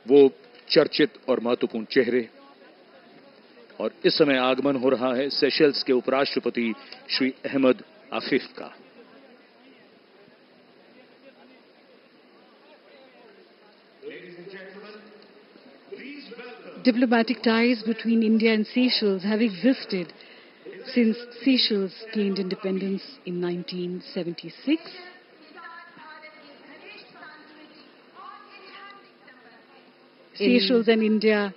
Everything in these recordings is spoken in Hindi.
वो चर्चित और महत्वपूर्ण चेहरे। और इस समय आगमन हो रहा है सेशल्स के उपराष्ट्रपति श्री अहमद आफिफ का। Diplomatic ties between India and Seychelles have existed since Seychelles gained independence in 1976. Seychelles and India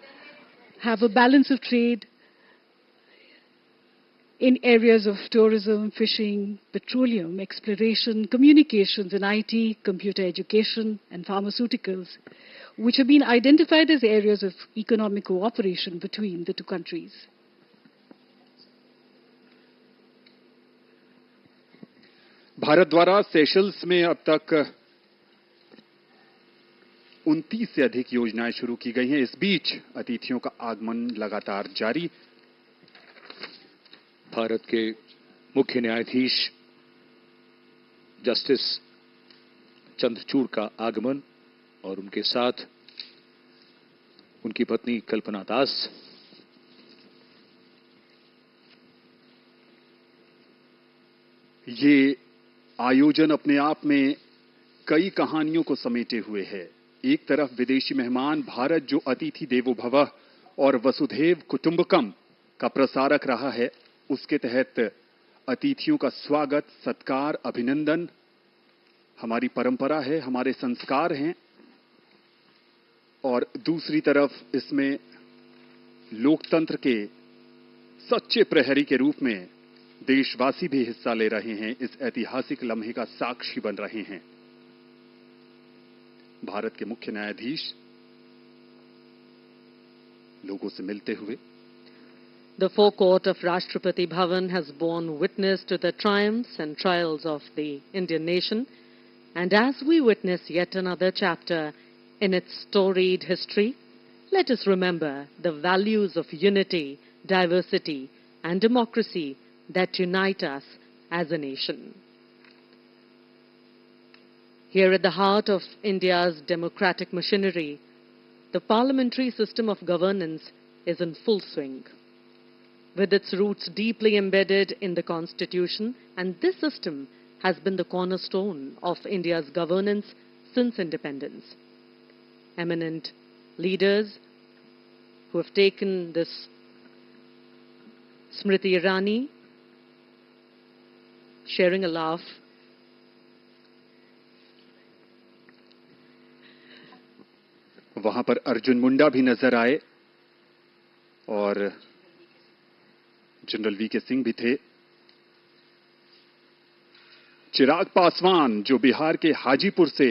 have a balance of trade in areas of tourism, fishing, petroleum, exploration, communications and IT, computer education and pharmaceuticals, which have been identified as areas of economic cooperation between the two countries. Bharat द्वारा सेशल्स में अब तक 29 से अधिक योजनाएं शुरू की गई हैं। इस बीच अतिथियों का आगमन लगातार जारी। भारत के मुख्य न्यायाधीश जस्टिस चंद्रचूड़ का आगमन और उनके साथ उनकी पत्नी कल्पना दास। ये आयोजन अपने आप में कई कहानियों को समेटे हुए है। एक तरफ विदेशी मेहमान भारत जो अतिथि देवो भवः और वसुधैव कुटुंबकम का प्रसारक रहा है, उसके तहत अतिथियों का स्वागत, सत्कार, अभिनंदन हमारी परंपरा है, हमारे संस्कार हैं। और दूसरी तरफ इसमें लोकतंत्र के सच्चे प्रहरी के रूप में देशवासी भी हिस्सा ले रहे हैं, इस ऐतिहासिक लम्हे का साक्षी बन रहे हैं। भारत के मुख्य न्यायाधीश लोगों से मिलते हुए। The forecourt of Rashtrapati Bhavan has borne witness to the triumphs and trials of the Indian nation, and as we witness yet another chapter in its storied history, let us remember the values of unity, diversity, and democracy that unite us as a nation. Here at the heart of India's democratic machinery, the parliamentary system of governance is in full swing. With its roots deeply embedded in the Constitution, and this system has been the cornerstone of India's governance since independence. Eminent leaders who have taken this Smriti Irani sharing a laugh. वहां पर अर्जुन मुंडा भी नजर आए और जनरल वीके सिंह भी थे। चिराग पासवान जो बिहार के हाजीपुर से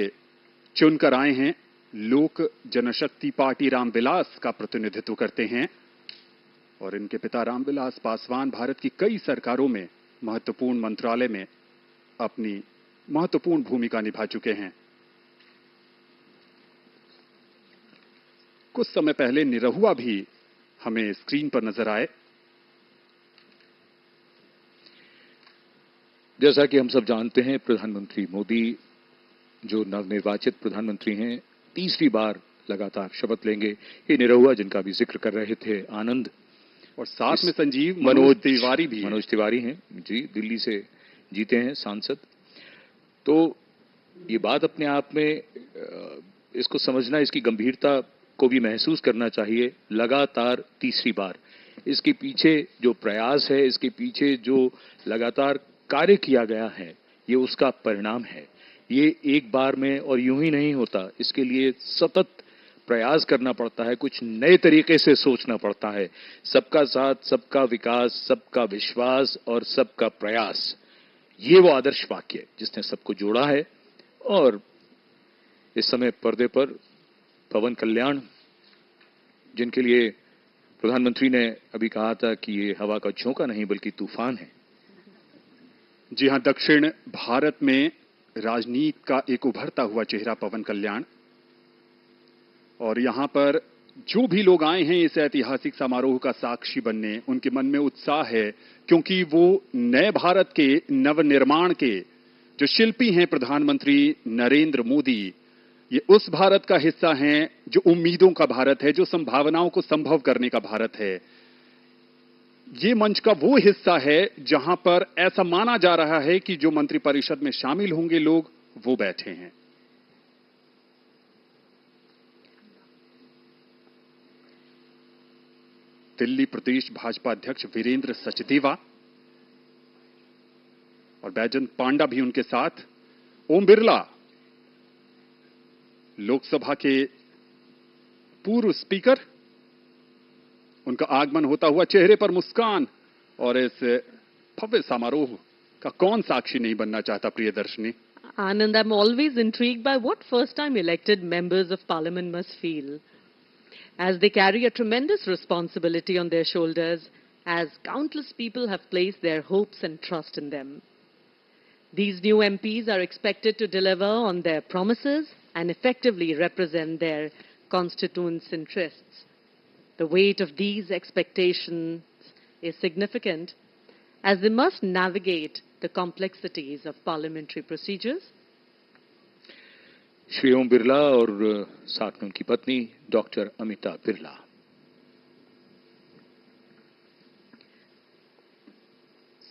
चुनकर आए हैं, लोक जनशक्ति पार्टी रामविलास का प्रतिनिधित्व करते हैं और इनके पिता रामविलास पासवान भारत की कई सरकारों में महत्वपूर्ण मंत्रालय में अपनी महत्वपूर्ण भूमिका निभा चुके हैं। कुछ समय पहले निरहुआ भी हमें स्क्रीन पर नजर आए। जैसा कि हम सब जानते हैं, प्रधानमंत्री मोदी जो नवनिर्वाचित प्रधानमंत्री हैं, तीसरी बार लगातार शपथ लेंगे। ये निरहुआ जिनका भी जिक्र कर रहे थे, आनंद, और साथ में संजीव मनोज तिवारी भी। मनोज तिवारी हैं जी, दिल्ली से जीते हैं सांसद। तो ये बात अपने आप में इसको समझना, इसकी गंभीरता को भी महसूस करना चाहिए। लगातार तीसरी बार इसके पीछे जो प्रयास है, इसके पीछे जो लगातार कार्य किया गया है, ये उसका परिणाम है। ये एक बार में और यूं ही नहीं होता, इसके लिए सतत प्रयास करना पड़ता है, कुछ नए तरीके से सोचना पड़ता है। सबका साथ, सबका विकास, सबका विश्वास और सबका प्रयास, ये वो आदर्श वाक्य है जिसने सबको जोड़ा है। और इस समय पर्दे पर पवन कल्याण, जिनके लिए प्रधानमंत्री ने अभी कहा था कि ये हवा का झोंका नहीं बल्कि तूफान है। जी हां, दक्षिण भारत में राजनीति का एक उभरता हुआ चेहरा पवन कल्याण। और यहां पर जो भी लोग आए हैं इस ऐतिहासिक समारोह का साक्षी बनने, उनके मन में उत्साह है, क्योंकि वो नए भारत के नवनिर्माण के जो शिल्पी हैं प्रधानमंत्री नरेंद्र मोदी, ये उस भारत का हिस्सा हैं जो उम्मीदों का भारत है, जो संभावनाओं को संभव करने का भारत है। ये मंच का वो हिस्सा है जहां पर ऐसा माना जा रहा है कि जो मंत्रिपरिषद में शामिल होंगे लोग वो बैठे हैं। दिल्ली प्रदेश भाजपा अध्यक्ष वीरेंद्र सचदेवा और बैजंत पांडा भी उनके साथ। ओम बिरला, लोकसभा के पूर्व स्पीकर, उनका आगमन होता हुआ, चेहरे पर मुस्कान, और इस भव्य समारोह का कौन साक्षी नहीं बनना चाहता Priyadarshini. Anand, I'm always intrigued by what first-time elected members of parliament must feel as they carry a tremendous responsibility on their shoulders, as countless people have placed their hopes and trust in them. These new MPs are expected to deliver on their promises and effectively represent their constituents' interests. The weight of these expectations is significant, as they must navigate the complexities of parliamentary procedures. Shri Om Birla और साथ में उनकी पत्नी doctor Amita Birla.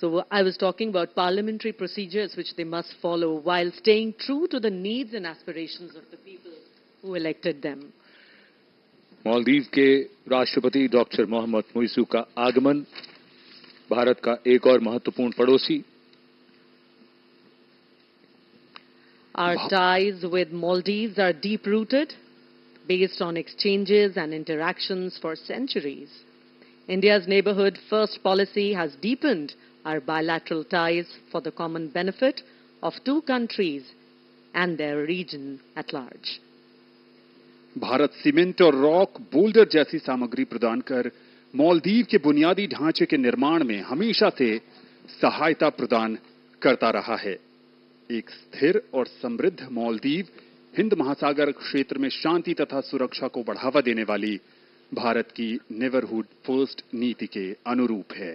So I was talking about parliamentary procedures which they must follow while staying true to the needs and aspirations of the people who elected them. Maldives के राष्ट्रपति डॉक्टर मोहम्मद मुइज़ू का आगमन, भारत का एक और महत्वपूर्ण पड़ोसी। Our ties with Maldives are deep-rooted, based on exchanges and interactions for centuries. India's neighborhood first policy has deepened our bilateral ties for the common benefit of two countries and their region at large. Bharat cement और रॉक बोल्डर जैसी सामग्री प्रदान कर मालदीव के बुनियादी ढांचे के निर्माण में हमेशा से सहायता प्रदान करता रहा है। एक स्थिर और समृद्ध मालदीव हिंद महासागर क्षेत्र में शांति तथा सुरक्षा को बढ़ावा देने वाली भारत की नेबरहुड फर्स्ट नीति के अनुरूप है।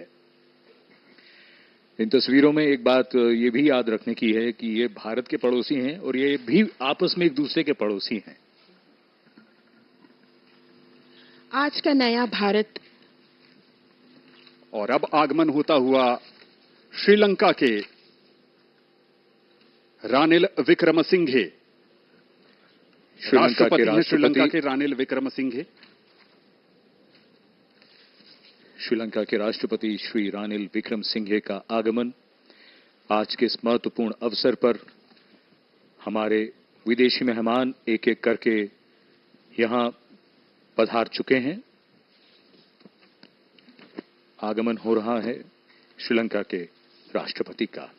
इन तस्वीरों में एक बात ये भी याद रखने की है कि ये भारत के पड़ोसी हैं और ये भी आपस में एक दूसरे के पड़ोसी हैं। आज का नया भारत। और अब आगमन होता हुआ श्रीलंका के रानिल विक्रमसिंघे। श्रीलंका के श्रीलंका के रानिल विक्रमसिंघे। श्रीलंका के राष्ट्रपति श्री रानिल विक्रमसिंघे का आगमन आज के इस महत्वपूर्ण अवसर पर हमारे विदेशी मेहमान एक एक करके यहां पधार चुके हैं। आगमन हो रहा है श्रीलंका के राष्ट्रपति का।